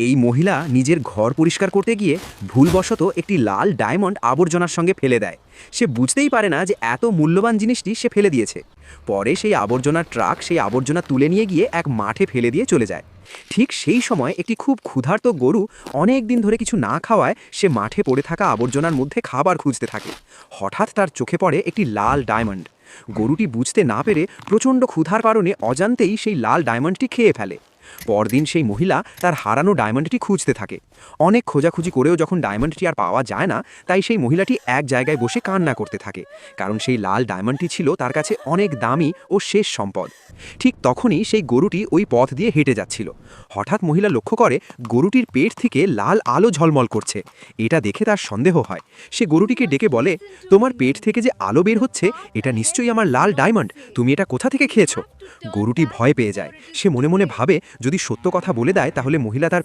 এই মহিলা নিজের ঘর পরিষ্কার করতে গিয়ে ভুলবশত একটি লাল ডায়মন্ড আবর্জনার সঙ্গে ফেলে দেয়। সে বুঝতেই পারে না যে এত মূল্যবান জিনিসটি সে ফেলে দিয়েছে। পরে সেই আবর্জনার ট্রাক সেই আবর্জনা তুলে নিয়ে গিয়ে এক মাঠে ফেলে দিয়ে চলে যায়। ঠিক সেই সময় একটি খুব ক্ষুধার্ত গরু অনেক দিন ধরে কিছু না খাওয়ায় সে মাঠে পড়ে থাকা আবর্জনার মধ্যে খাবার খুঁজতে থাকে। হঠাৎ তার চোখে পড়ে একটি লাল ডায়মন্ড। গরুটি বুঝতে না পেরে প্রচণ্ড ক্ষুধার কারণে অজান্তেই সেই লাল ডায়মন্ডটি খেয়ে ফেলে। পরদিন সেই মহিলা তার হারানো ডায়মন্ডটি খুঁজতে থাকে। অনেক খোঁজাখুঁজি করেও যখন ডায়মন্ডটি আর পাওয়া যায় না, তাই সেই মহিলাটি এক জায়গায় বসে কান্না করতে থাকে, কারণ সেই লাল ডায়মন্ডটি ছিল তার কাছে অনেক দামি ও শেষ সম্পদ। ঠিক তখনই সেই গরুটি ওই পথ দিয়ে হেঁটে যাচ্ছিল। হঠাৎ মহিলা লক্ষ্য করে গরুটির পেট থেকে লাল আলো ঝলমল করছে। এটা দেখে তার সন্দেহ হয়। সে গরুটিকে ডেকে বলে, তোমার পেট থেকে যে আলো বের হচ্ছে এটা নিশ্চয়ই আমার লাল ডায়মন্ড, তুমি এটা কোথা থেকে খেয়েছো? গরুটি ভয় পেয়ে যায়। সে মনে মনে ভাবে যদি সত্য কথা বলে দেয় তাহলে মহিলা তার